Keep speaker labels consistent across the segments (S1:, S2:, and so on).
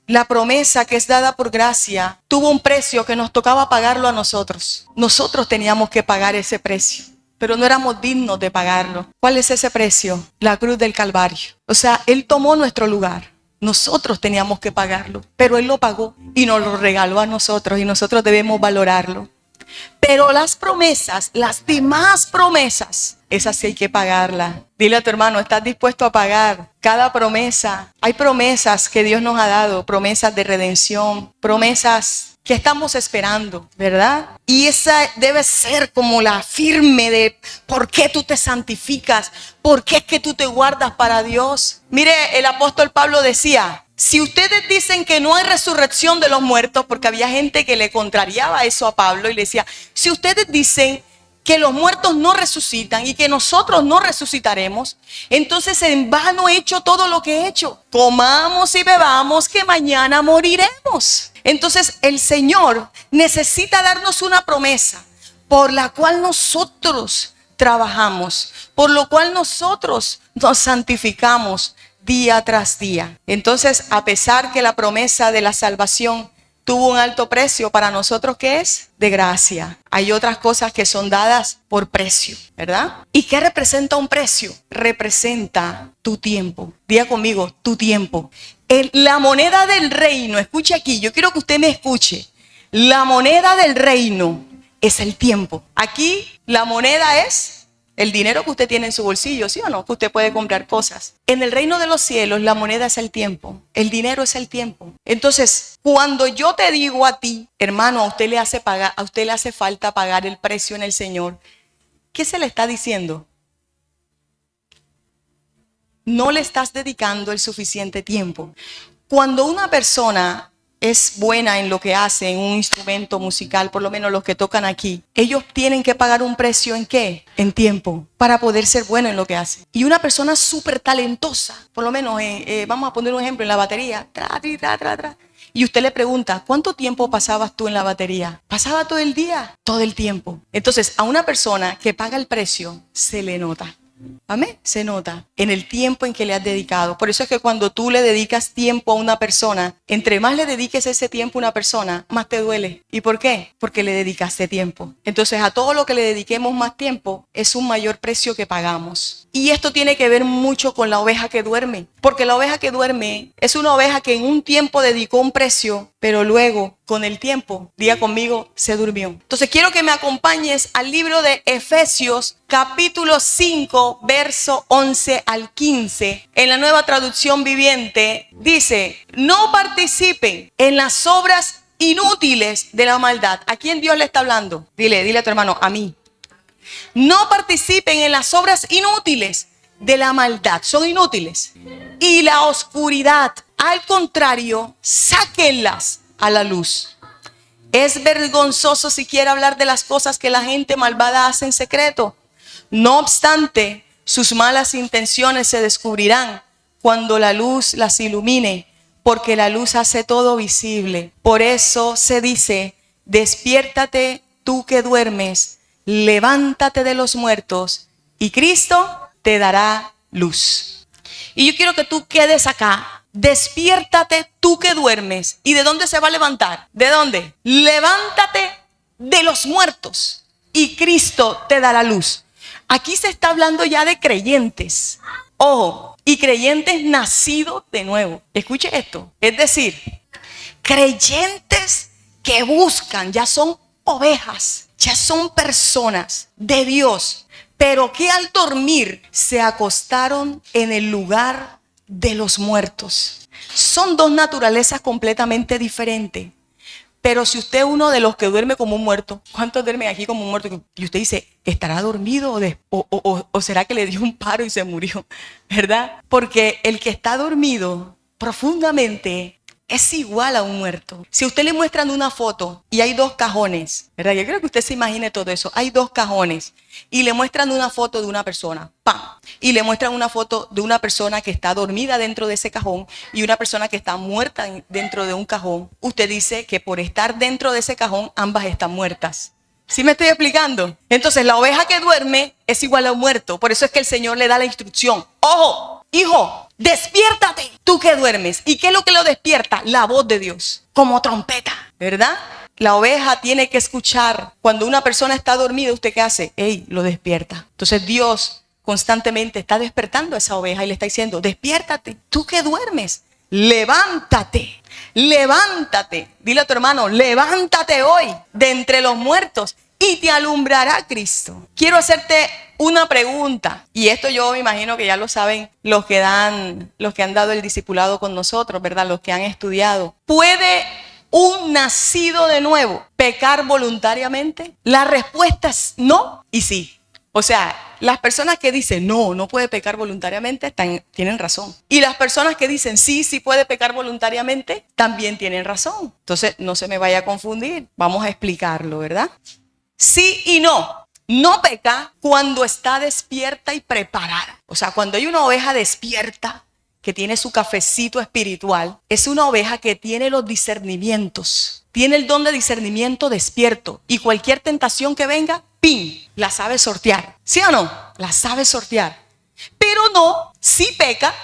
S1: la promesa que es dada por gracia tuvo un precio que nos tocaba pagarlo a nosotros. Nosotros teníamos que pagar ese precio, pero no éramos dignos de pagarlo. ¿Cuál es ese precio? La cruz del Calvario. O sea, Él tomó nuestro lugar. Nosotros teníamos que pagarlo, pero Él lo pagó y nos lo regaló a nosotros y nosotros debemos valorarlo. Pero las promesas, las demás promesas, esas sí hay que pagarlas. Dile a tu hermano, ¿estás dispuesto a pagar cada promesa? Hay promesas que Dios nos ha dado, promesas de redención, promesas que estamos esperando, ¿verdad? Y esa debe ser como la firme de por qué tú te santificas, por qué es que tú te guardas para Dios. Mire, el apóstol Pablo decía, si ustedes dicen que no hay resurrección de los muertos, porque había gente que le contrariaba eso a Pablo y le decía, si ustedes dicen que los muertos no resucitan y que nosotros no resucitaremos, entonces en vano he hecho todo lo que he hecho. Comamos y bebamos que mañana moriremos. Entonces el Señor necesita darnos una promesa por la cual nosotros trabajamos, por lo cual nosotros nos santificamos día tras día. Entonces, a pesar que la promesa de la salvación tuvo un alto precio, para nosotros, ¿qué es? De gracia. Hay otras cosas que son dadas por precio, ¿verdad? ¿Y qué representa un precio? Representa tu tiempo. Diga conmigo, tu tiempo. La moneda del reino, escuche aquí, yo quiero que usted me escuche. La moneda del reino es el tiempo. Aquí la moneda es el dinero que usted tiene en su bolsillo, ¿sí o no? Que usted puede comprar cosas. En el reino de los cielos, la moneda es el tiempo. El dinero es el tiempo. Entonces, cuando yo te digo a ti, hermano, a usted le hace falta pagar el precio en el Señor, ¿qué se le está diciendo? No le estás dedicando el suficiente tiempo. Cuando una persona es buena en lo que hace, en un instrumento musical, por lo menos los que tocan aquí, ellos tienen que pagar un precio ¿en qué? En tiempo, para poder ser bueno en lo que hace. Y una persona súper talentosa, por lo menos, vamos a poner un ejemplo, en la batería, y usted le pregunta, ¿cuánto tiempo pasabas tú en la batería? ¿Pasaba todo el día? Todo el tiempo. Entonces, a una persona que paga el precio, se le nota. Amén, se nota en el tiempo en que le has dedicado. Por eso es que cuando tú le dedicas tiempo a una persona, entre más le dediques ese tiempo a una persona, más te duele. ¿Y por qué? Porque le dedicaste tiempo. Entonces a todo lo que le dediquemos más tiempo es un mayor precio que pagamos. Y esto tiene que ver mucho con la oveja que duerme, porque la oveja que duerme es una oveja que en un tiempo dedicó un precio, pero luego con el tiempo, diga conmigo, se durmió. Entonces quiero que me acompañes al libro de Efesios capítulo 5, verso 11 al 15. En la Nueva Traducción Viviente dice, no participen en las obras inútiles de la maldad. ¿A quién Dios le está hablando? Dile a tu hermano, a mí. No participen en las obras inútiles de la maldad. Son inútiles. Y la oscuridad. Al contrario, sáquenlas a la luz. Es vergonzoso siquiera hablar de las cosas que la gente malvada hace en secreto. No obstante, sus malas intenciones se descubrirán cuando la luz las ilumine, porque la luz hace todo visible. Por eso se dice, despiértate tú que duermes, levántate de los muertos y Cristo te dará luz. Y yo quiero que tú quedes acá. Despiértate tú que duermes. ¿Y de dónde se va a levantar? ¿De dónde? Levántate de los muertos y Cristo te dará luz. Aquí se está hablando ya de creyentes. Ojo, y creyentes nacidos de nuevo. Escuche esto. Es decir, creyentes que buscan, ya son ovejas, ya son personas de Dios, pero que al dormir se acostaron en el lugar de los muertos. Son dos naturalezas completamente diferentes. Pero si usted es uno de los que duerme como un muerto, ¿cuántos duermen aquí como un muerto? Y usted dice, ¿estará dormido o será que le dio un paro y se murió? ¿Verdad? Porque el que está dormido profundamente es igual a un muerto. Si a usted le muestran una foto y hay dos cajones, ¿verdad? Yo creo que usted se imagine todo eso. Hay dos cajones y le muestran una foto de una persona, ¡pam! Y le muestran una foto de una persona que está dormida dentro de ese cajón y una persona que está muerta dentro de un cajón. Usted dice que por estar dentro de ese cajón, ambas están muertas. ¿Sí me estoy explicando? Entonces, la oveja que duerme es igual a un muerto. Por eso es que el Señor le da la instrucción. ¡Ojo! Hijo, Despiértate, tú que duermes. ¿Y qué es lo que lo despierta? La voz de Dios, como trompeta, ¿verdad? La oveja tiene que escuchar. Cuando una persona está dormida, ¿usted qué hace? ¡Ey! Lo despierta. Entonces Dios constantemente está despertando a esa oveja y le está diciendo, despiértate, tú que duermes, levántate, levántate. Dile a tu hermano, levántate hoy de entre los muertos y te alumbrará Cristo. Quiero hacerte una pregunta, y esto yo me imagino que ya lo saben los que han dado el discipulado con nosotros, ¿verdad? Los que han estudiado. ¿Puede un nacido de nuevo pecar voluntariamente? La respuesta es no y sí. O sea, las personas que dicen no puede pecar voluntariamente tienen razón. Y las personas que dicen sí puede pecar voluntariamente también tienen razón. Entonces no se me vaya a confundir. Vamos a explicarlo, ¿verdad? Sí y no. No peca cuando está despierta y preparada. O sea, cuando hay una oveja despierta que tiene su cafecito espiritual, es una oveja que tiene los discernimientos. Tiene el don de discernimiento despierto. Y cualquier tentación que venga, ¡pim!, la sabe sortear. ¿Sí o no? La sabe sortear. Pero no, sí peca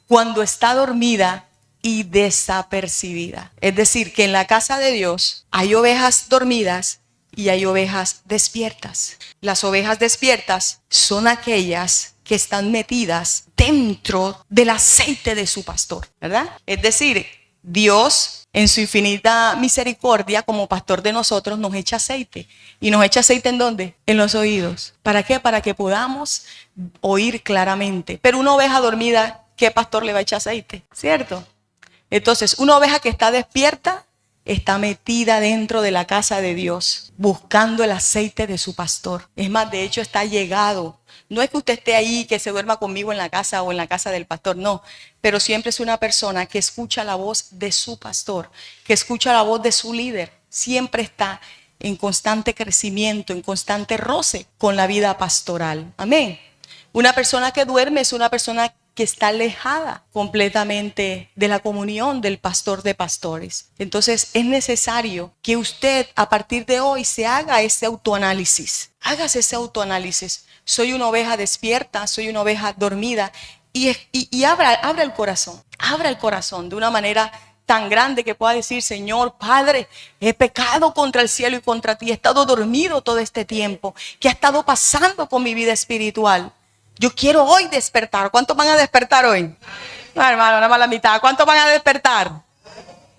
S1: cuando está dormida y desapercibida. Es decir, que en la casa de Dios hay ovejas dormidas y hay ovejas despiertas. Las ovejas despiertas son aquellas que están metidas dentro del aceite de su pastor, ¿verdad? Es decir, Dios en su infinita misericordia como pastor de nosotros nos echa aceite. ¿Y nos echa aceite en dónde? En los oídos. ¿Para qué? Para que podamos oír claramente. Pero una oveja dormida, ¿qué pastor le va a echar aceite? ¿Cierto? Entonces, una oveja que está despierta está metida dentro de la casa de Dios, buscando el aceite de su pastor. Es más, de hecho está llegado. No es que usted esté ahí, que se duerma conmigo en la casa o en la casa del pastor, no. Pero siempre es una persona que escucha la voz de su pastor, que escucha la voz de su líder. Siempre está en constante crecimiento, en constante roce con la vida pastoral. Amén. Una persona que duerme es una persona que está alejada completamente de la comunión del pastor de pastores. Entonces es necesario que usted a partir de hoy se haga ese autoanálisis. Hágase ese autoanálisis. Soy una oveja despierta, soy una oveja dormida y abra el corazón. Abra el corazón de una manera tan grande que pueda decir, Señor, Padre, he pecado contra el cielo y contra ti. He estado dormido todo este tiempo. ¿Qué ha estado pasando con mi vida espiritual? Yo quiero hoy despertar. ¿Cuántos van a despertar hoy? No, hermano, nada más la mitad. ¿Cuántos van a despertar?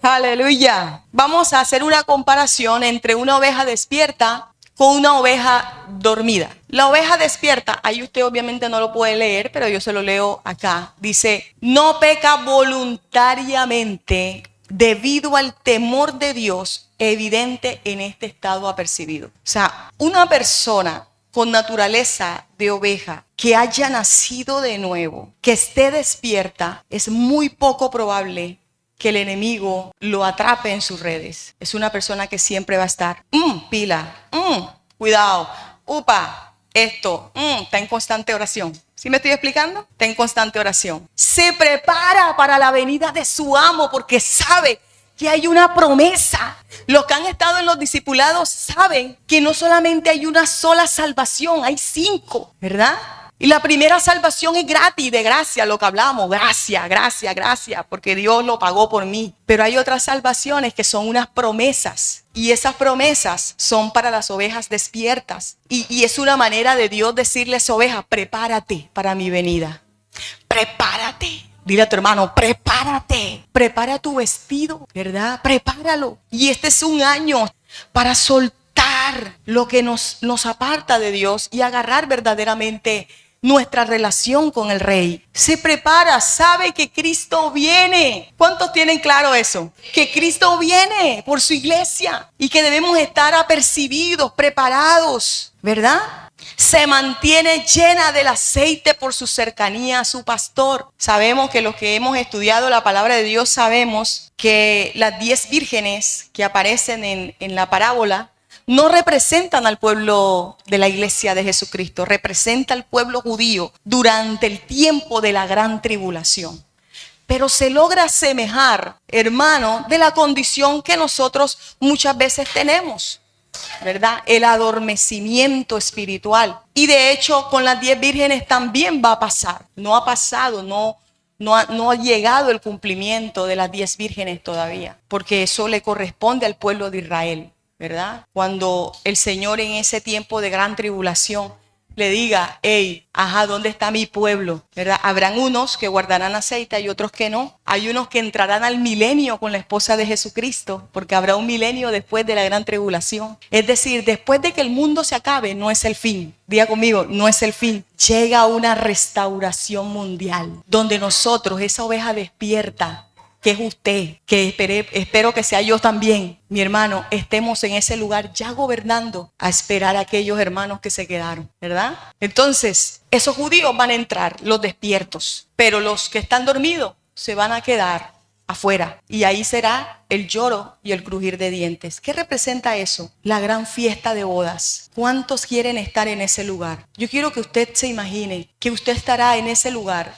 S1: Aleluya. Vamos a hacer una comparación entre una oveja despierta con una oveja dormida. La oveja despierta, ahí usted obviamente no lo puede leer, pero yo se lo leo acá. Dice, no peca voluntariamente debido al temor de Dios evidente en este estado apercibido. O sea, una persona con naturaleza de oveja que haya nacido de nuevo, que esté despierta, es muy poco probable que el enemigo lo atrape en sus redes. Es una persona que siempre va a estar, pila, cuidado, upa, esto, está en constante oración. ¿Sí me estoy explicando? Está en constante oración. Se prepara para la venida de su amo porque sabe que hay una promesa. Los que han estado en los discipulados saben que no solamente hay una sola salvación, hay 5, ¿verdad? Y la primera salvación es gratis, de gracia, lo que hablamos, gracia, porque Dios lo pagó por mí. Pero hay otras salvaciones que son unas promesas, y esas promesas son para las ovejas despiertas. Y es una manera de Dios decirles, oveja, prepárate para mi venida. Prepárate. Dile a tu hermano, prepárate. Prepara tu vestido, ¿verdad? Prepáralo. Y este es un año para soltar lo que nos aparta de Dios y agarrar verdaderamente nuestra relación con el Rey. Se prepara, sabe que Cristo viene. ¿Cuántos tienen claro eso? Que Cristo viene por su iglesia y que debemos estar apercibidos, preparados, ¿verdad? Se mantiene llena del aceite por su cercanía a su pastor. Sabemos que los que hemos estudiado la palabra de Dios sabemos que las 10 vírgenes que aparecen en la parábola no representan al pueblo de la iglesia de Jesucristo, representa al pueblo judío durante el tiempo de la gran tribulación. Pero se logra asemejar, hermano, de la condición que nosotros muchas veces tenemos, ¿verdad? El adormecimiento espiritual. Y de hecho con las 10 vírgenes también va a pasar. No ha pasado, no No ha llegado el cumplimiento de las 10 vírgenes todavía, porque eso le corresponde al pueblo de Israel, ¿verdad? Cuando el Señor en ese tiempo de gran tribulación le diga, hey, ajá, ¿dónde está mi pueblo? ¿Verdad? Habrán unos que guardarán aceite y otros que no. Hay unos que entrarán al milenio con la esposa de Jesucristo, porque habrá un milenio después de la gran tribulación. Es decir, después de que el mundo se acabe, no es el fin. Diga conmigo, no es el fin. Llega una restauración mundial, donde nosotros, esa oveja despierta, que es usted, que espero que sea yo también, mi hermano, estemos en ese lugar ya gobernando a esperar a aquellos hermanos que se quedaron, ¿verdad? Entonces, esos judíos van a entrar, los despiertos, pero los que están dormidos se van a quedar afuera y ahí será el lloro y el crujir de dientes. ¿Qué representa eso? La gran fiesta de bodas. ¿Cuántos quieren estar en ese lugar? Yo quiero que usted se imagine que usted estará en ese lugar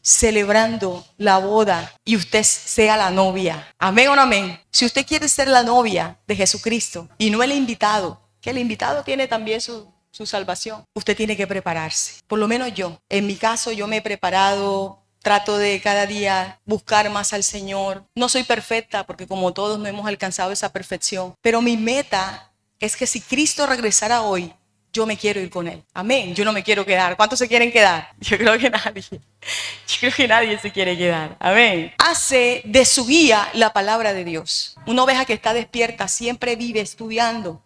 S1: celebrando la boda y usted sea la novia. ¿Amén o no amén? Si usted quiere ser la novia de Jesucristo y no el invitado, que el invitado tiene también su salvación, usted tiene que prepararse. Por lo menos yo, en mi caso, yo me he preparado. Trato de cada día buscar más al Señor. No soy perfecta porque como todos no hemos alcanzado esa perfección, pero mi meta es que si Cristo regresara hoy, yo me quiero ir con Él. Amén. Yo no me quiero quedar. ¿Cuántos se quieren quedar? Yo creo que nadie. Yo creo que nadie se quiere quedar. Amén. Hace de su guía la palabra de Dios. Una oveja que está despierta siempre vive estudiando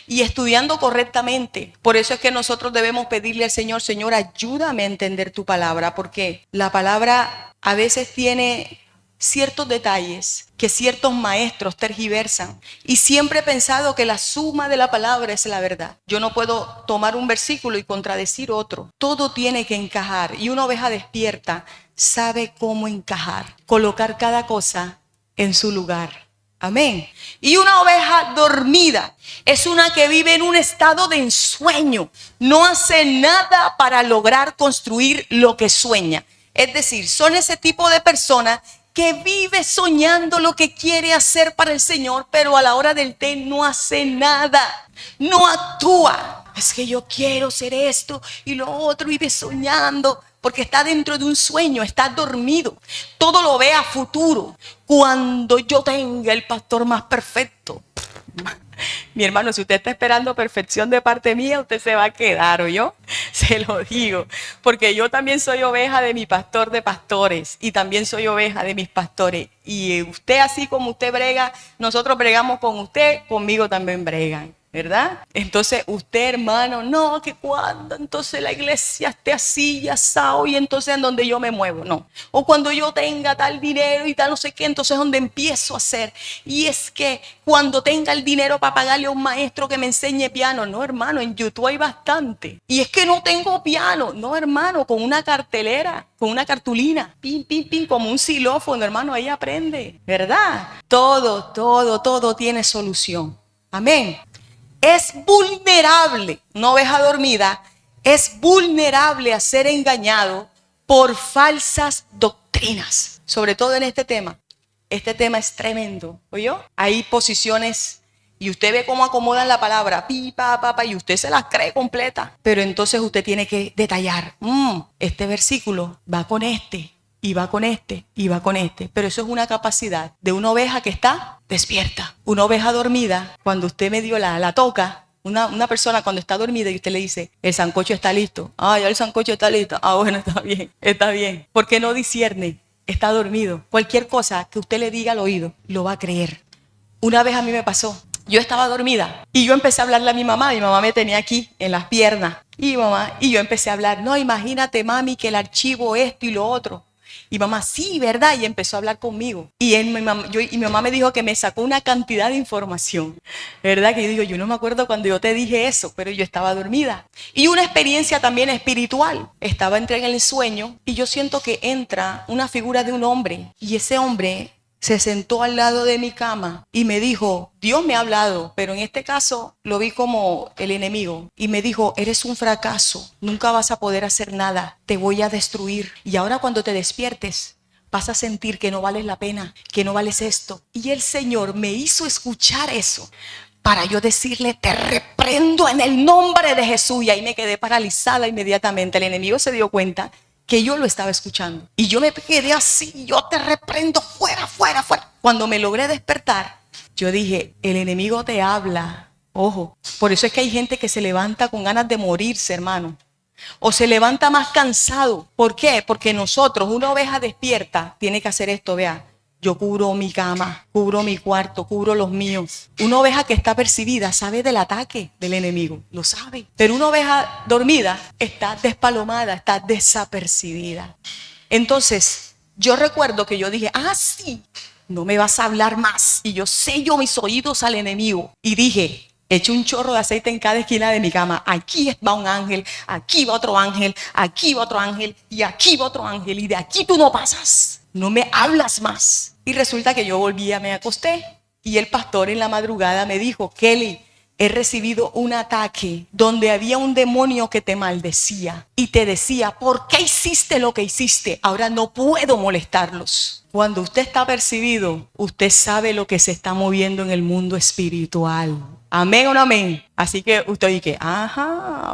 S1: y estudiando correctamente. Por eso es que nosotros debemos pedirle al Señor, Señor, ayúdame a entender tu palabra, porque la palabra a veces tiene ciertos detalles que ciertos maestros tergiversan y siempre he pensado que la suma de la palabra es la verdad. Yo no puedo tomar un versículo y contradecir otro. Todo tiene que encajar y una oveja despierta sabe cómo encajar, colocar cada cosa en su lugar. Amén. Y una oveja dormida es una que vive en un estado de ensueño. No hace nada para lograr construir lo que sueña. Es decir, son ese tipo de personas que vive soñando lo que quiere hacer para el Señor, pero a la hora del té no hace nada, no actúa. Es que yo quiero ser esto y lo otro, vive soñando, porque está dentro de un sueño, está dormido. Todo lo ve a futuro. Cuando yo tenga el pastor más perfecto. Mi hermano, si usted está esperando perfección de parte mía, usted se va a quedar, ¿oyó? Se lo digo, porque yo también soy oveja de mi pastor de pastores y también soy oveja de mis pastores. Y usted, así como usted brega, nosotros bregamos con usted, conmigo también bregan, ¿verdad? Entonces usted, hermano, no, que cuando entonces la iglesia esté así y asado y entonces en donde yo me muevo, no. O cuando yo tenga tal dinero y tal no sé qué, entonces es donde empiezo a hacer. Y es que cuando tenga el dinero para pagarle a un maestro que me enseñe piano, no, hermano, en YouTube hay bastante. Y es que no tengo piano, no, hermano, con una cartelera, con una cartulina, pin, pin, pin, como un xilófono, hermano, ahí aprende, ¿verdad? Todo tiene solución. Amén. Es vulnerable, una oveja dormida, es vulnerable a ser engañado por falsas doctrinas. Sobre todo en este tema. Este tema es tremendo, ¿oyó? Hay posiciones y usted ve cómo acomodan la palabra, pi, pa, y usted se las cree completa. Pero entonces usted tiene que detallar, este versículo va con este. Y va con este, y va con este. Pero eso es una capacidad de una oveja que está despierta. Una oveja dormida, cuando usted medio la toca, una persona cuando está dormida y usted le dice, el sancocho está listo. Ah, ya el sancocho está listo. Ah, bueno, está bien, está bien. ¿Por qué no discierne? Está dormido. Cualquier cosa que usted le diga al oído, lo va a creer. Una vez a mí me pasó. Yo estaba dormida y yo empecé a hablarle a mi mamá. Mi mamá me tenía aquí en las piernas. Y yo empecé a hablar. No, imagínate, mami, que el archivo esto y lo otro. Y mamá, sí, ¿verdad? Y empezó a hablar conmigo. Y mi mamá me dijo que me sacó una cantidad de información, ¿verdad? Que yo digo, yo no me acuerdo cuando yo te dije eso, pero yo estaba dormida. Y una experiencia también espiritual. Entré en el sueño y yo siento que entra una figura de un hombre. Y ese hombre se sentó al lado de mi cama y me dijo, Dios me ha hablado, pero en este caso lo vi como el enemigo. Y me dijo, eres un fracaso, nunca vas a poder hacer nada, te voy a destruir. Y ahora cuando te despiertes, vas a sentir que no vales la pena, que no vales esto. Y el Señor me hizo escuchar eso para yo decirle, te reprendo en el nombre de Jesús. Y ahí me quedé paralizada inmediatamente. El enemigo se dio cuenta que yo lo estaba escuchando. Y yo me quedé así, yo te reprendo, fuera, fuera, fuera. Cuando me logré despertar, yo dije, el enemigo te habla. Ojo, por eso es que hay gente que se levanta con ganas de morirse, hermano. O se levanta más cansado. ¿Por qué? Porque nosotros, una oveja despierta, tiene que hacer esto, vea. Yo cubro mi cama, cubro mi cuarto, cubro los míos. Una oveja que está percibida sabe del ataque del enemigo, lo sabe. Pero una oveja dormida está despalomada, está desapercibida. Entonces, yo recuerdo que yo dije, sí, no me vas a hablar más. Y yo sello mis oídos al enemigo. Y dije, eché un chorro de aceite en cada esquina de mi cama. Aquí va un ángel, aquí va otro ángel, aquí va otro ángel y aquí va otro ángel. Y de aquí tú no pasas. No me hablas más. Y resulta que yo me acosté y el pastor en la madrugada me dijo, Kelly, he recibido un ataque donde había un demonio que te maldecía y te decía, ¿por qué hiciste lo que hiciste? Ahora no puedo molestarlos. Cuando usted está percibido, usted sabe lo que se está moviendo en el mundo espiritual. ¿Amén o no amén? Así que usted dice,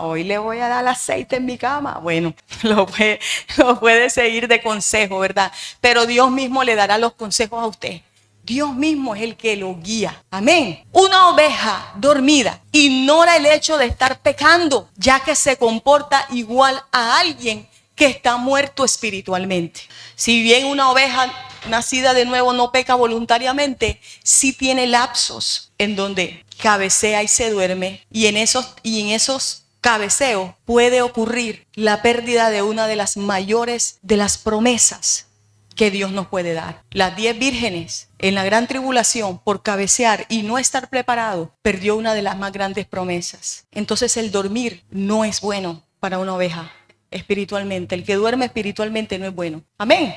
S1: hoy le voy a dar aceite en mi cama. Bueno, lo puede seguir de consejo, ¿verdad? Pero Dios mismo le dará los consejos a usted. Dios mismo es el que lo guía. Amén. Una oveja dormida ignora el hecho de estar pecando, ya que se comporta igual a alguien que está muerto espiritualmente. Si bien una oveja nacida de nuevo no peca voluntariamente, sí tiene lapsos en donde cabecea y se duerme, y en esos cabeceos puede ocurrir la pérdida de una de las mayores de las promesas que Dios nos puede dar. Las 10 vírgenes en la gran tribulación, por cabecear y no estar preparado, perdió una de las más grandes promesas. Entonces el dormir no es bueno para una oveja espiritualmente. El que duerme espiritualmente no es bueno. Amén.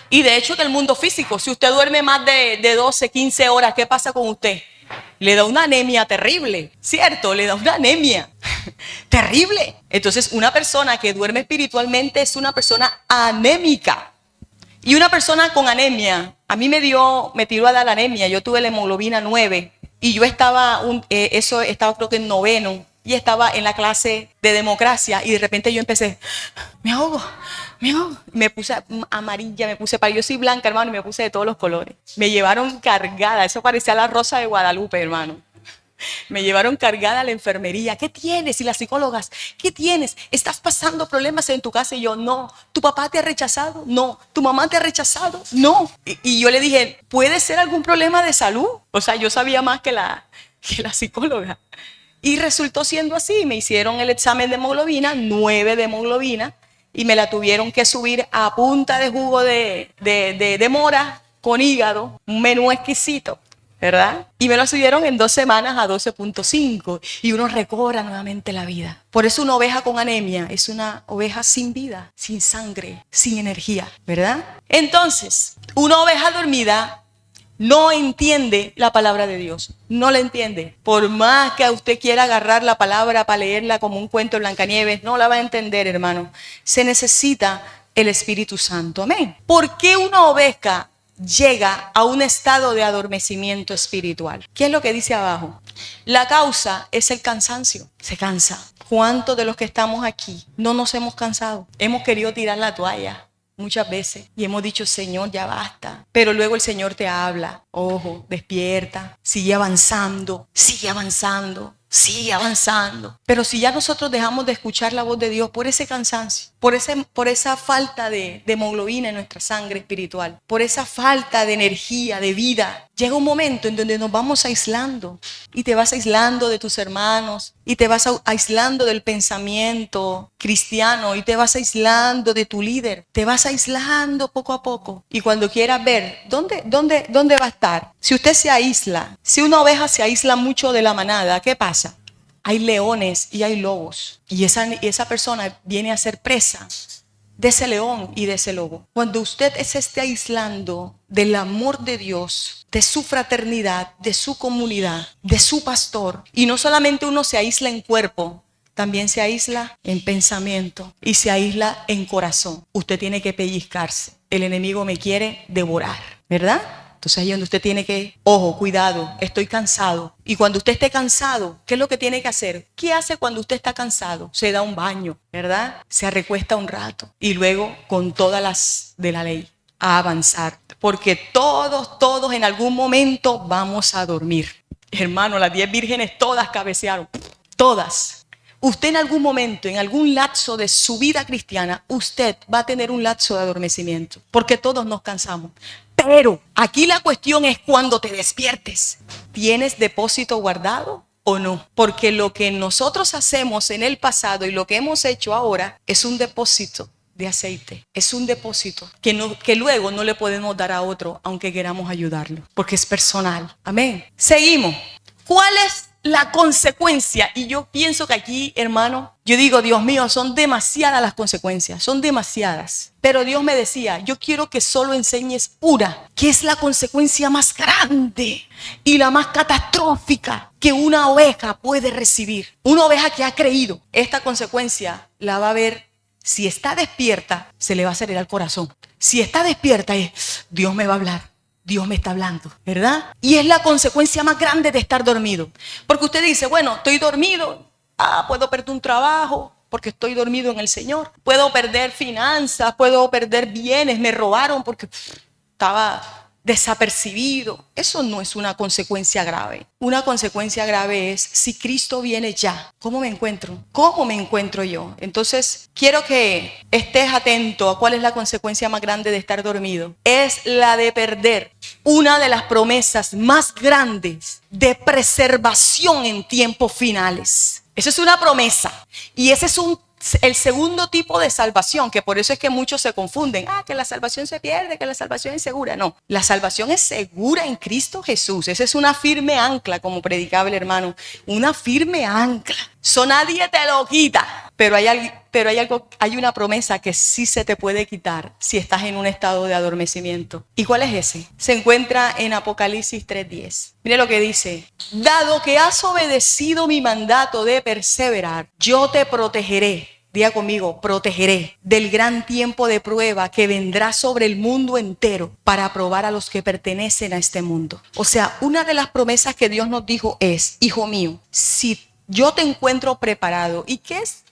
S1: Y de hecho en el mundo físico, si usted duerme más de 12, 15 horas, ¿qué pasa con usted? Le da una anemia terrible, ¿cierto? Le da una anemia terrible. Entonces una persona que duerme espiritualmente es una persona anémica. Y una persona con anemia, a mí me tiró a dar la anemia. Yo tuve la hemoglobina 9 y yo estaba creo que en noveno, y estaba en la clase de democracia y de repente yo empecé, me ahogo. Me puse amarilla, me puse pálida. Yo soy blanca, hermano, y me puse de todos los colores. Me llevaron cargada, eso parecía la Rosa de Guadalupe, hermano. Me llevaron cargada a la enfermería. ¿Qué tienes? Y las psicólogas, ¿qué tienes? ¿Estás pasando problemas en tu casa? Y yo, no. ¿Tu papá te ha rechazado? No. ¿Tu mamá te ha rechazado? No. Y yo le dije, ¿puede ser algún problema de salud? O sea, yo sabía más que la psicóloga. Y resultó siendo así. Me hicieron el examen de hemoglobina, 9 de hemoglobina, y me la tuvieron que subir a punta de jugo de mora con hígado, un menú exquisito, ¿verdad? Y me lo subieron en 2 semanas a 12.5 y uno recobra nuevamente la vida. Por eso una oveja con anemia es una oveja sin vida, sin sangre, sin energía, ¿verdad? Entonces, una oveja dormida no entiende la palabra de Dios, no la entiende. Por más que usted quiera agarrar la palabra para leerla como un cuento de Blancanieves, no la va a entender, hermano. Se necesita el Espíritu Santo, amén. ¿Por qué una oveja llega a un estado de adormecimiento espiritual? ¿Qué es lo que dice abajo? La causa es el cansancio. Se cansa. ¿Cuántos de los que estamos aquí no nos hemos cansado? Hemos querido tirar la toalla muchas veces y hemos dicho, Señor, ya basta. Pero luego el Señor te habla, ojo, despierta, sigue avanzando, sigue avanzando, sigue avanzando. Pero si ya nosotros dejamos de escuchar la voz de Dios por ese cansancio, por esa falta de hemoglobina en nuestra sangre espiritual, por esa falta de energía, de vida, llega un momento en donde nos vamos aislando y te vas aislando de tus hermanos y te vas aislando del pensamiento cristiano y te vas aislando de tu líder, te vas aislando poco a poco. Y cuando quieras ver, ¿dónde va a estar? Si usted se aísla, si una oveja se aísla mucho de la manada, ¿qué pasa? Hay leones y hay lobos y esa persona viene a ser presa de ese león y de ese lobo. Cuando usted se esté aislando del amor de Dios, de su fraternidad, de su comunidad, de su pastor, y no solamente uno se aísla en cuerpo, también se aísla en pensamiento y se aísla en corazón. Usted tiene que pellizcarse. El enemigo me quiere devorar, ¿verdad? Entonces ahí es donde usted tiene que, ojo, cuidado, estoy cansado. Y cuando usted esté cansado, ¿qué es lo que tiene que hacer? ¿Qué hace cuando usted está cansado? Se da un baño, ¿verdad? Se recuesta un rato y luego con todas las de la ley a avanzar. Porque todos en algún momento vamos a dormir. Hermano, las 10 vírgenes todas cabecearon, todas. Usted en algún momento, en algún lapso de su vida cristiana, usted va a tener un lapso de adormecimiento, porque todos nos cansamos. Pero aquí la cuestión es cuando te despiertes. ¿Tienes depósito guardado o no? Porque lo que nosotros hacemos en el pasado y lo que hemos hecho ahora es un depósito de aceite. Es un depósito que luego no le podemos dar a otro, aunque queramos ayudarlo, porque es personal. Amén. Seguimos. ¿Cuál es la consecuencia? Y yo pienso que aquí, hermano, yo digo, Dios mío, son demasiadas las consecuencias, son demasiadas. Pero Dios me decía, yo quiero que solo enseñes una, que es la consecuencia más grande y la más catastrófica que una oveja puede recibir. Una oveja que ha creído, esta consecuencia la va a ver. Si está despierta, se le va a acelerar el corazón. Si está despierta, Dios me va a hablar. Dios me está hablando, ¿verdad? Y es la consecuencia más grande de estar dormido. Porque usted dice, bueno, estoy dormido. Puedo perder un trabajo porque estoy dormido en el Señor. Puedo perder finanzas, puedo perder bienes. Me robaron porque estaba desapercibido. Eso no es una consecuencia grave. Una consecuencia grave es si Cristo viene ya. ¿Cómo me encuentro? ¿Cómo me encuentro yo? Entonces, quiero que estés atento a cuál es la consecuencia más grande de estar dormido. Es la de perder una de las promesas más grandes de preservación en tiempos finales. Eso es una promesa. Y ese es el segundo tipo de salvación, que por eso es que muchos se confunden. Que la salvación se pierde, que la salvación es segura. No, la salvación es segura en Cristo Jesús. Esa es una firme ancla, como predicaba el hermano. Una firme ancla. Eso nadie te lo quita. Pero hay una promesa que sí se te puede quitar si estás en un estado de adormecimiento. ¿Y cuál es ese? Se encuentra en Apocalipsis 3:10. Mire lo que dice. Dado que has obedecido mi mandato de perseverar, yo te protegeré. Diga conmigo, protegeré del gran tiempo de prueba que vendrá sobre el mundo entero para probar a los que pertenecen a este mundo. O sea, una de las promesas que Dios nos dijo es, hijo mío, si yo te encuentro preparado. ¿Y qué es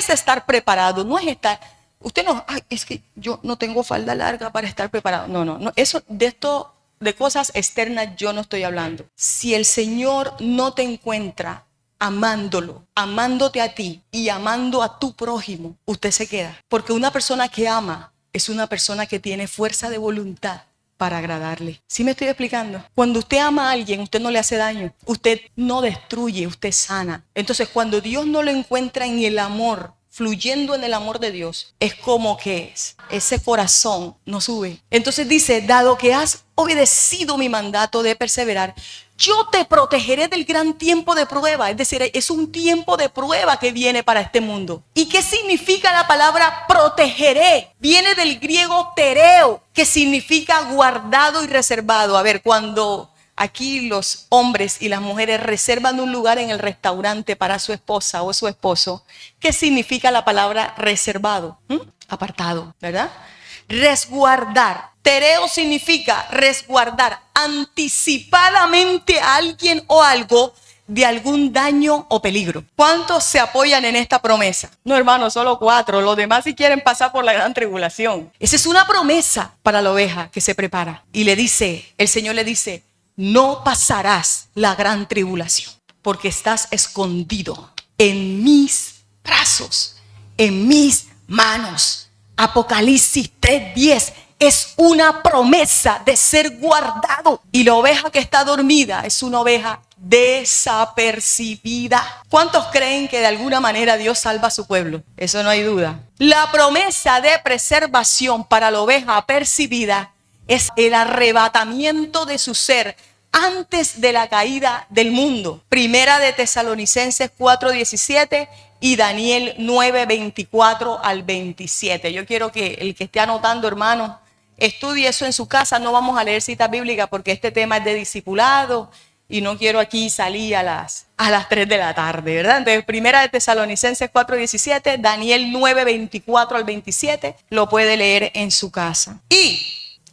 S1: estar preparado? No es estar, usted no, es que yo no tengo falda larga para estar preparado. No, eso de cosas externas yo no estoy hablando. Si el Señor no te encuentra amándolo, amándote a ti y amando a tu prójimo, usted se queda. Porque una persona que ama es una persona que tiene fuerza de voluntad para agradarle. ¿Sí me estoy explicando? Cuando usted ama a alguien, usted no le hace daño, usted no destruye, usted sana. Entonces, cuando Dios no lo encuentra en el amor, fluyendo en el amor de Dios, es como que ese corazón no sube. Entonces dice, dado que has obedecido mi mandato de perseverar, yo te protegeré del gran tiempo de prueba. Es decir, es un tiempo de prueba que viene para este mundo. ¿Y qué significa la palabra protegeré? Viene del griego tereo, que significa guardado y reservado. A ver, cuando aquí los hombres y las mujeres reservan un lugar en el restaurante para su esposa o su esposo, ¿qué significa la palabra reservado? Apartado, ¿verdad? Resguardar. Tereo significa resguardar anticipadamente a alguien o algo de algún daño o peligro. ¿Cuántos se apoyan en esta promesa? No, hermano, solo 4. Los demás si quieren pasar por la gran tribulación. Esa es una promesa para la oveja que se prepara. Y el Señor le dice, no pasarás la gran tribulación porque estás escondido en mis brazos, en mis manos. Apocalipsis 3:10 es una promesa de ser guardado. Y la oveja que está dormida es una oveja desapercibida. ¿Cuántos creen que de alguna manera Dios salva a su pueblo? Eso no hay duda. La promesa de preservación para la oveja apercibida es el arrebatamiento de su ser antes de la caída del mundo. Primera de Tesalonicenses 4:17 y Daniel 9:24 al 27. Yo quiero que el que esté anotando, hermano, estudie eso en su casa. No vamos a leer citas bíblicas porque este tema es de discipulado y no quiero aquí salir a las 3 de la tarde, ¿verdad? Entonces, Primera de Tesalonicenses 4:17, Daniel 9:24 al 27, lo puede leer en su casa. Y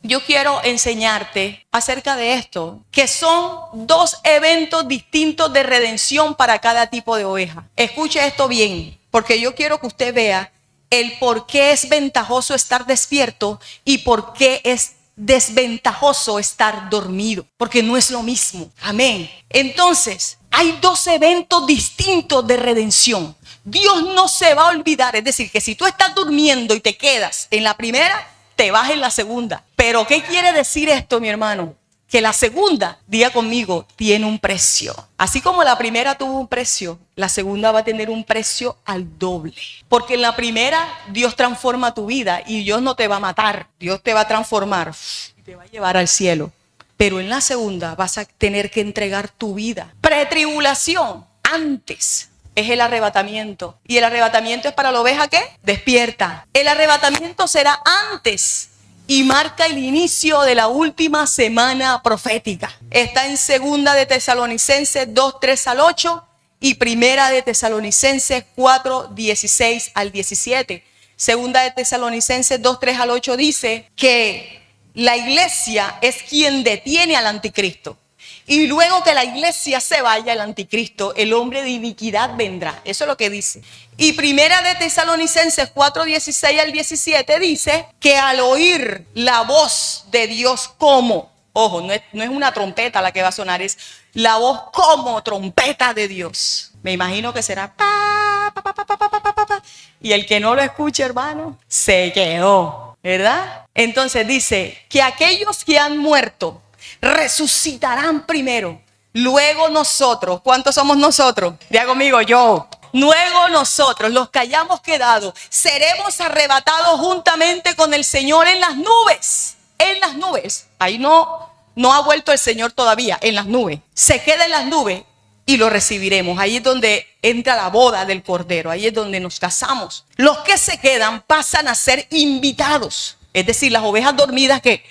S1: yo quiero enseñarte acerca de esto, que son dos eventos distintos de redención para cada tipo de oveja. Escuche esto bien, porque yo quiero que usted vea el por qué es ventajoso estar despierto y por qué es desventajoso estar dormido, porque no es lo mismo. Amén. Entonces, hay dos eventos distintos de redención. Dios no se va a olvidar, es decir, que si tú estás durmiendo y te quedas en la primera, te vas en la segunda. Pero ¿qué quiere decir esto, mi hermano? Que la segunda, diga conmigo, tiene un precio. Así como la primera tuvo un precio, la segunda va a tener un precio al doble. Porque en la primera Dios transforma tu vida y Dios no te va a matar, Dios te va a transformar y te va a llevar al cielo. Pero en la segunda vas a tener que entregar tu vida. Pretribulación, antes es el arrebatamiento. ¿Y el arrebatamiento es para la oveja qué? Despierta. El arrebatamiento será antes y marca el inicio de la última semana profética. Está en segunda de Tesalonicenses 2, 3 al 8 y primera de Tesalonicenses 4, 16 al 17. Segunda de Tesalonicenses 2, 3 al 8 dice que la iglesia es quien detiene al anticristo. Y luego que la iglesia se vaya, el anticristo, el hombre de iniquidad vendrá. Eso es lo que dice. Y primera de Tesalonicenses 4, 16 al 17 dice que al oír la voz de Dios como, ojo, no es una trompeta la que va a sonar, es la voz como trompeta de Dios. Me imagino que será pa, pa, pa, pa, pa, pa, pa, pa. Y el que no lo escuche, hermano, se quedó, ¿verdad? Entonces dice que aquellos que han muerto resucitarán primero, luego nosotros. ¿Cuántos somos nosotros? Diga conmigo, yo. Luego nosotros, los que hayamos quedado, seremos arrebatados juntamente con el Señor en las nubes. En las nubes. Ahí no ha vuelto el Señor todavía, en las nubes. Se queda en las nubes y lo recibiremos. Ahí es donde entra la boda del Cordero. Ahí es donde nos casamos. Los que se quedan pasan a ser invitados. Es decir, las ovejas dormidas que...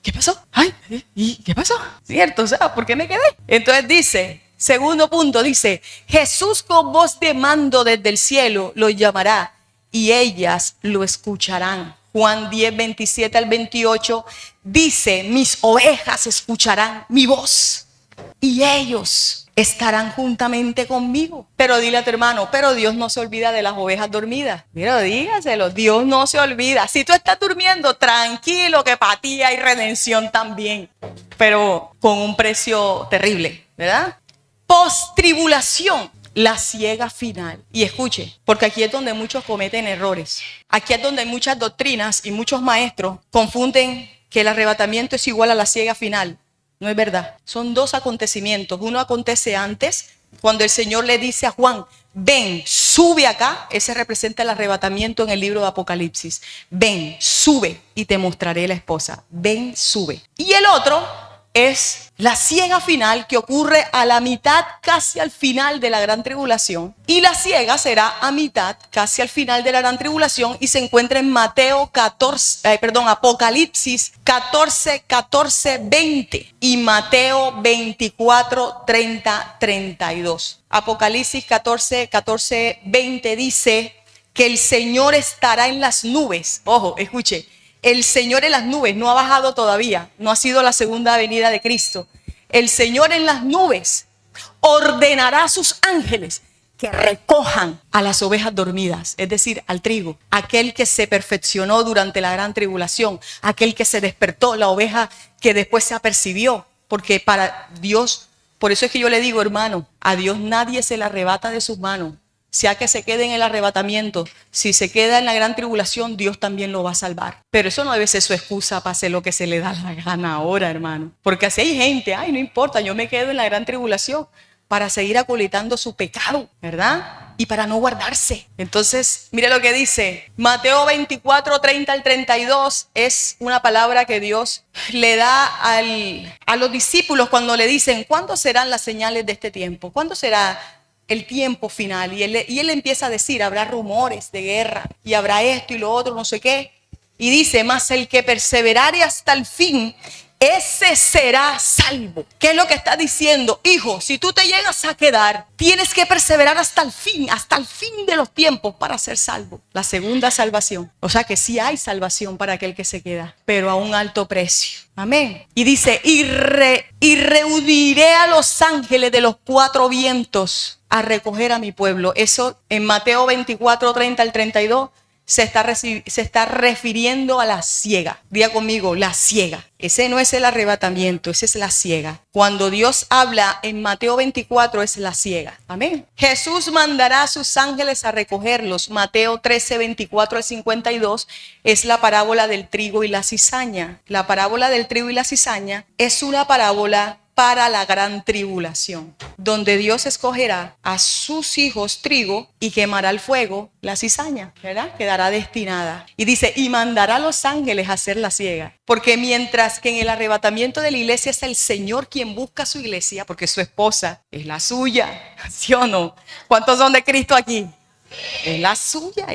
S1: ¿Qué pasó? Ay, ¿y qué pasó? ¿Cierto? O sea, ¿por qué me quedé? Entonces dice, segundo punto, dice, Jesús con voz de mando desde el cielo los llamará y ellas lo escucharán. Juan 10, 27 al 28 dice, mis ovejas escucharán mi voz y ellos estarán juntamente conmigo. Pero dile a tu hermano, pero Dios no se olvida de las ovejas dormidas. Mira, dígaselo, Dios no se olvida. Si tú estás durmiendo, tranquilo que para ti hay redención también, pero con un precio terrible, ¿verdad? Postribulación, la ciega final. Y escuche, porque aquí es donde muchos cometen errores. Aquí es donde muchas doctrinas y muchos maestros confunden que el arrebatamiento es igual a la ciega final. No es verdad. Son dos acontecimientos. Uno acontece antes, cuando el Señor le dice a Juan, ven, sube acá. Ese representa el arrebatamiento en el libro de Apocalipsis. Ven, sube y te mostraré la esposa. Ven, sube. Y el otro es la ciega final, que ocurre a la mitad, casi al final de la gran tribulación. Y la ciega será a mitad, casi al final de la gran tribulación, y se encuentra en Apocalipsis 14, 14, 20 y Mateo 24, 30, 32. Apocalipsis 14, 14, 20 dice que el Señor estará en las nubes. Ojo, escuche. El Señor en las nubes no ha bajado todavía, no ha sido la segunda venida de Cristo. El Señor en las nubes ordenará a sus ángeles que recojan a las ovejas dormidas, es decir, al trigo, aquel que se perfeccionó durante la gran tribulación, aquel que se despertó, la oveja que después se apercibió, porque para Dios, por eso es que yo le digo, hermano, a Dios nadie se le arrebata de sus manos. Sea que se quede en el arrebatamiento, si se queda en la gran tribulación, Dios también lo va a salvar. Pero eso no debe ser su excusa para hacer lo que se le da la gana ahora, hermano. Porque así hay gente, ay, no importa, yo me quedo en la gran tribulación para seguir acolitando su pecado, ¿verdad? Y para no guardarse. Entonces, mire lo que dice. Mateo 24, 30 al 32 es una palabra que Dios le da a los discípulos cuando le dicen, ¿cuándo serán las señales de este tiempo? ¿Cuándo será el tiempo final? Y él empieza a decir, habrá rumores de guerra y habrá esto y lo otro, no sé qué. Y dice, mas el que perseverare hasta el fin, ese será salvo. ¿Qué es lo que está diciendo? Hijo, si tú te llegas a quedar, tienes que perseverar hasta el fin de los tiempos para ser salvo. La segunda salvación. O sea que sí hay salvación para aquel que se queda, pero a un alto precio. Amén. Y dice, y reuniré a los ángeles de los cuatro vientos a recoger a mi pueblo. Eso en Mateo 24, 30 al 32. Se está refiriendo a la siega. Diga conmigo, la siega. Ese no es el arrebatamiento, ese es la siega. Cuando Dios habla en Mateo 24 es la siega. Amén. Jesús mandará a sus ángeles a recogerlos. Mateo 13, 24 al 52 es la parábola del trigo y la cizaña. La parábola del trigo y la cizaña es una parábola para la gran tribulación, donde Dios escogerá a sus hijos trigo y quemará al fuego la cizaña, ¿verdad? Quedará destinada. Y dice, y mandará a los ángeles a hacer la siega. Porque mientras que en el arrebatamiento de la iglesia es el Señor quien busca a su iglesia, porque su esposa es la suya, ¿sí o no? ¿Cuántos son de Cristo aquí? Es la suya,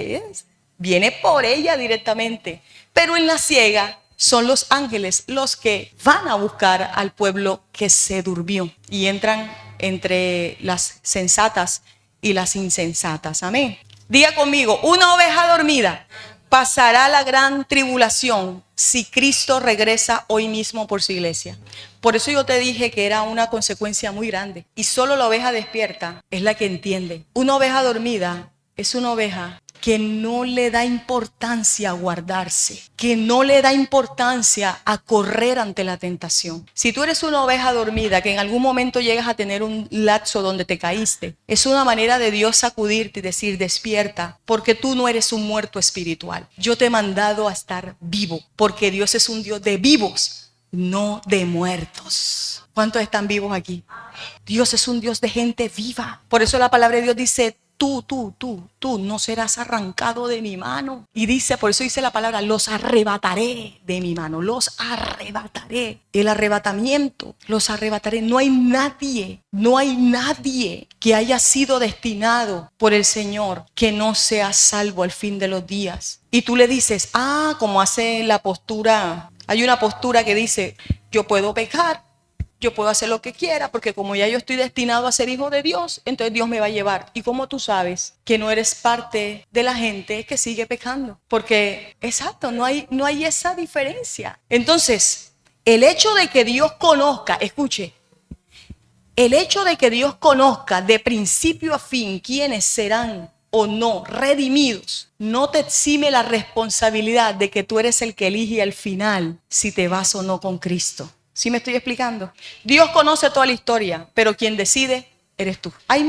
S1: viene por ella directamente. Pero en la siega son los ángeles los que van a buscar al pueblo que se durmió y entran entre las sensatas y las insensatas. Amén. Diga conmigo, una oveja dormida pasará la gran tribulación si Cristo regresa hoy mismo por su iglesia. Por eso yo te dije que era una consecuencia muy grande. Y solo la oveja despierta es la que entiende. Una oveja dormida es una oveja que no le da importancia a guardarse, que no le da importancia a correr ante la tentación. Si tú eres una oveja dormida, que en algún momento llegas a tener un lapso donde te caíste, es una manera de Dios sacudirte y decir, despierta, porque tú no eres un muerto espiritual. Yo te he mandado a estar vivo, porque Dios es un Dios de vivos, no de muertos. ¿Cuántos están vivos aquí? Dios es un Dios de gente viva. Por eso la palabra de Dios dice, tú no serás arrancado de mi mano. Y dice, por eso dice la palabra, los arrebataré de mi mano, los arrebataré. El arrebatamiento, los arrebataré. No hay nadie que haya sido destinado por el Señor que no sea salvo al fin de los días. Y tú le dices, como hace la postura, hay una postura que dice, yo puedo pecar, yo puedo hacer lo que quiera, porque como ya yo estoy destinado a ser hijo de Dios, entonces Dios me va a llevar. ¿Y cómo tú sabes que no eres parte de la gente que sigue pecando? Porque, exacto, no hay esa diferencia. Entonces, el hecho de que Dios conozca, escuche, el hecho de que Dios conozca de principio a fin quiénes serán o no redimidos, no te exime la responsabilidad de que tú eres el que elige al final si te vas o no con Cristo. ¿Sí me estoy explicando? Dios conoce toda la historia, pero quien decide eres tú. Hay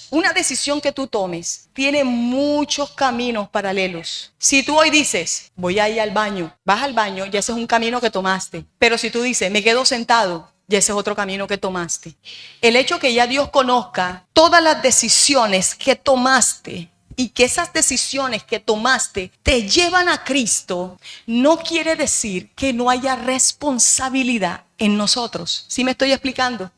S1: una decisión que tú tomes tiene muchos caminos paralelos. Si tú hoy dices, voy a ir al baño, vas al baño, ya ese es un camino que tomaste. Pero si tú dices, me quedo sentado, ya ese es otro camino que tomaste. El hecho que ya Dios conozca todas las decisiones que tomaste y que esas decisiones que tomaste te llevan a Cristo, no quiere decir que no haya responsabilidad en nosotros. ¿Sí me estoy explicando?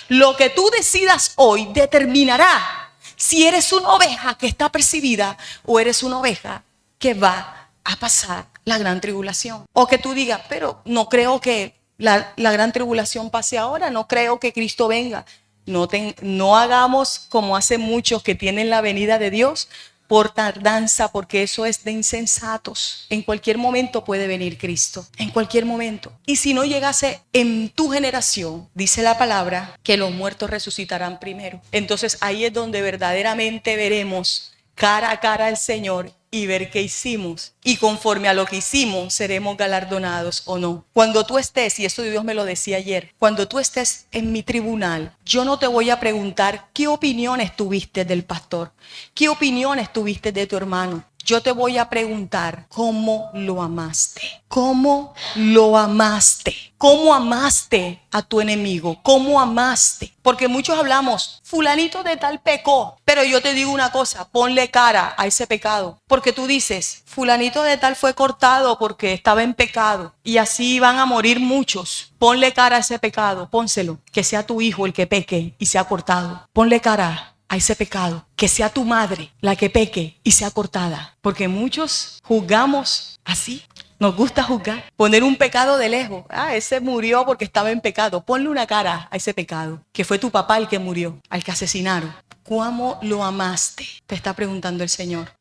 S1: Lo que tú decidas hoy determinará si eres una oveja que está percibida o eres una oveja que va a pasar la gran tribulación. O que tú digas, pero no creo que la gran tribulación pase ahora, no creo que Cristo venga. No hagamos como hacen muchos que tienen la venida de Dios por tardanza, porque eso es de insensatos. En cualquier momento puede venir Cristo, en cualquier momento. Y si no llegase en tu generación, dice la palabra que los muertos resucitarán primero. Entonces ahí es donde verdaderamente veremos cara a cara al Señor y ver qué hicimos. Y conforme a lo que hicimos, seremos galardonados o no. Cuando tú estés, y eso Dios me lo decía ayer, cuando tú estés en mi tribunal, yo no te voy a preguntar qué opiniones tuviste del pastor, qué opiniones tuviste de tu hermano. Yo te voy a preguntar cómo lo amaste. ¿Cómo lo amaste? ¿Cómo amaste a tu enemigo? ¿Cómo amaste? Porque muchos hablamos, fulanito de tal pecó. Pero yo te digo una cosa, ponle cara a ese pecado. Porque tú dices, fulanito de tal fue cortado porque estaba en pecado. Y así van a morir muchos. Ponle cara a ese pecado, pónselo. Que sea tu hijo el que peque y sea cortado. Ponle cara a ese pecado, que sea tu madre la que peque y sea cortada, porque muchos juzgamos así. Nos gusta juzgar, poner un pecado de lejos. Ese murió porque estaba en pecado. Ponle una cara a ese pecado, que fue tu papá el que murió, al que asesinaron. ¿Cómo lo amaste? Te está preguntando el Señor.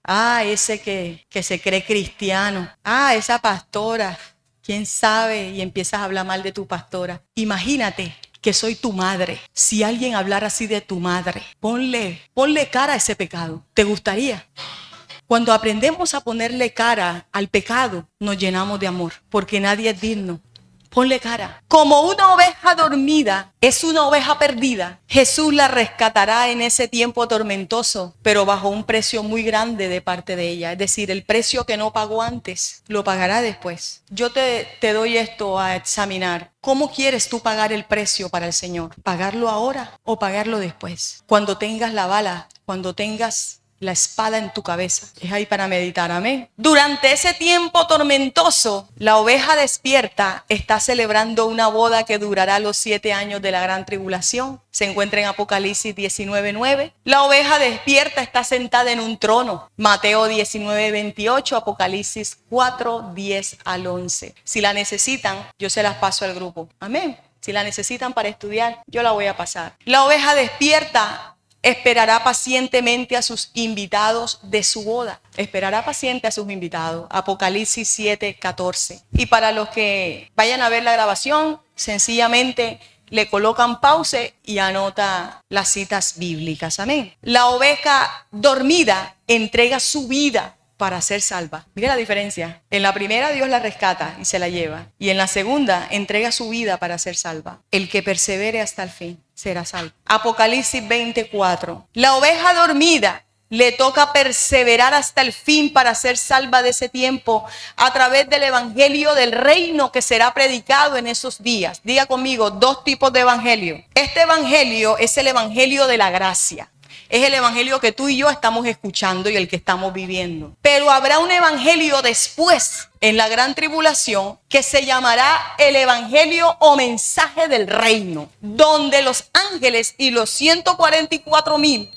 S1: Ese que se cree cristiano. Esa pastora. ¿Quién sabe? Y empiezas a hablar mal de tu pastora. Imagínate que soy tu madre. Si alguien hablara así de tu madre, ponle cara a ese pecado. ¿Te gustaría? Cuando aprendemos a ponerle cara al pecado, nos llenamos de amor, porque nadie es digno. Ponle cara. Como una oveja dormida es una oveja perdida, Jesús la rescatará en ese tiempo tormentoso, pero bajo un precio muy grande de parte de ella. Es decir, el precio que no pagó antes, lo pagará después. Yo te doy esto a examinar. ¿Cómo quieres tú pagar el precio para el Señor? ¿Pagarlo ahora o pagarlo después? Cuando tengas la bala, cuando tengas la espada en tu cabeza. Es ahí para meditar, amén. Durante ese tiempo tormentoso, la oveja despierta está celebrando una boda que durará los 7 años de la gran tribulación. Se encuentra en Apocalipsis 19:9. La oveja despierta está sentada en un trono. Mateo 19:28, Apocalipsis 4:10 al 11. Si la necesitan, yo se las paso al grupo. Amén. Si la necesitan para estudiar, yo la voy a pasar. La oveja despierta esperará pacientemente a sus invitados de su boda. Esperará paciente a sus invitados. Apocalipsis 7:14. Y para los que vayan a ver la grabación, sencillamente le colocan pause y anota las citas bíblicas. Amén. La oveja dormida entrega su vida para ser salva. Mira la diferencia. En la primera Dios la rescata y se la lleva. Y en la segunda entrega su vida para ser salva. El que persevere hasta el fin será salvo. Apocalipsis 24. La oveja dormida le toca perseverar hasta el fin para ser salva de ese tiempo a través del evangelio del reino que será predicado en esos días. Diga conmigo, 2 tipos de evangelio. Este evangelio es el evangelio de la gracia. Es el evangelio que tú y yo estamos escuchando y el que estamos viviendo. Pero habrá un evangelio después, en la gran tribulación, que se llamará el evangelio o mensaje del reino, donde los ángeles y los 144,000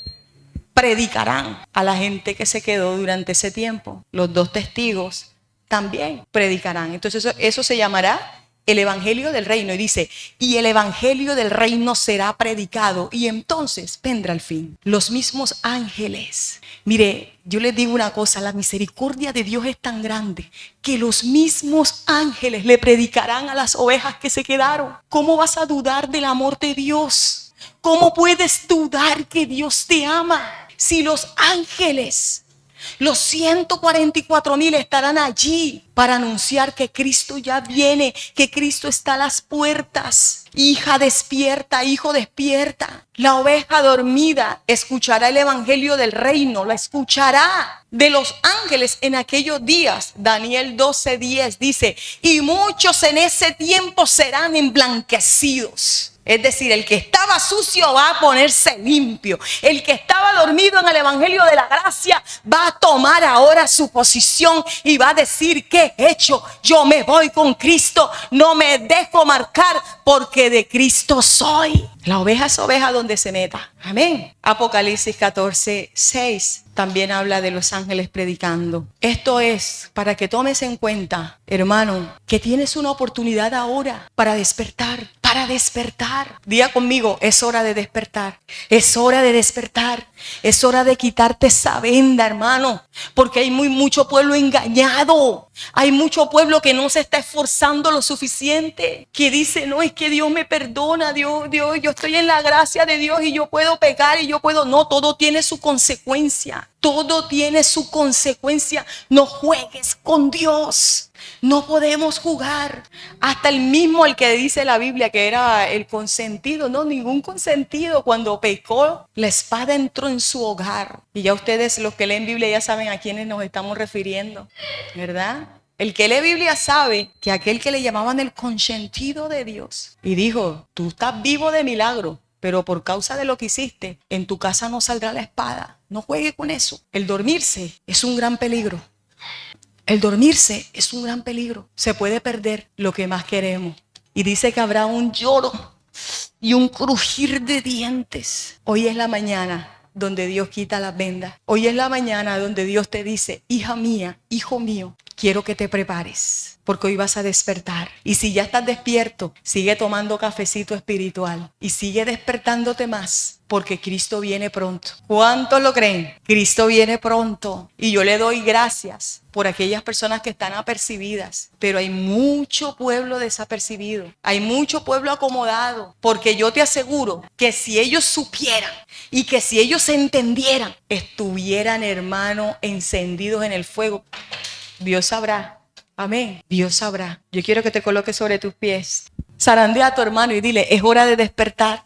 S1: predicarán a la gente que se quedó durante ese tiempo. Los 2 testigos también predicarán. Entonces eso se llamará el evangelio del reino. Y dice, y el evangelio del reino será predicado y entonces vendrá el fin. Los mismos ángeles. Mire, yo les digo una cosa, la misericordia de Dios es tan grande que los mismos ángeles le predicarán a las ovejas que se quedaron. ¿Cómo vas a dudar del amor de Dios? ¿Cómo puedes dudar que Dios te ama? Si los ángeles, los 144,000 estarán allí para anunciar que Cristo ya viene, que Cristo está a las puertas. Hija despierta, hijo despierta. La oveja dormida escuchará el evangelio del reino, la escuchará de los ángeles en aquellos días. Daniel 12:10 dice, y muchos en ese tiempo serán emblanquecidos. Es decir, el que estaba sucio va a ponerse limpio. El que estaba dormido en el evangelio de la gracia va a tomar ahora su posición y va a decir, ¿qué he hecho? Yo me voy con Cristo, no me dejo marcar porque de Cristo soy. La oveja es oveja donde se meta. Amén. Apocalipsis 14:6 también habla de los ángeles predicando. Esto es para que tomes en cuenta, hermano, que tienes una oportunidad ahora para despertar. Para despertar. Diga conmigo, es hora de despertar. Es hora de despertar. Es hora de quitarte esa venda, hermano. Porque hay mucho pueblo engañado. Hay mucho pueblo que no se está esforzando lo suficiente. Que dice, no, es que Dios me perdona. Dios, yo estoy en la gracia de Dios y yo puedo pecar y yo puedo. No, todo tiene su consecuencia. Todo tiene su consecuencia. No juegues con Dios. No podemos jugar. Hasta el mismo el que dice la Biblia que era el consentido, no, ningún consentido. Cuando pecó, la espada entró en su hogar. Y ya ustedes, los que leen Biblia, ya saben a quiénes nos estamos refiriendo, ¿verdad? El que lee Biblia sabe que aquel que le llamaban el consentido de Dios y dijo, tú estás vivo de milagro, pero por causa de lo que hiciste, en tu casa no saldrá la espada. No juegue con eso. El dormirse es un gran peligro. El dormirse es un gran peligro. Se puede perder lo que más queremos. Y dice que habrá un lloro y un crujir de dientes. Hoy es la mañana donde Dios quita las vendas. Hoy es la mañana donde Dios te dice, hija mía, hijo mío, quiero que te prepares, porque hoy vas a despertar. Y si ya estás despierto, sigue tomando cafecito espiritual y sigue despertándote más, porque Cristo viene pronto. ¿Cuántos lo creen? Cristo viene pronto. Y yo le doy gracias por aquellas personas que están apercibidas, pero hay mucho pueblo desapercibido, hay mucho pueblo acomodado, porque yo te aseguro que si ellos supieran y que si ellos entendieran, estuvieran, hermano, encendidos en el fuego. Dios sabrá. Amén. Dios sabrá. Yo quiero que te coloques sobre tus pies. Zarandea a tu hermano y dile, es hora de despertar.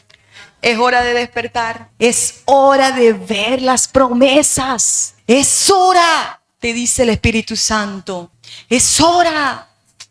S1: Es hora de despertar. Es hora de ver las promesas. Es hora, te dice el Espíritu Santo. Es hora.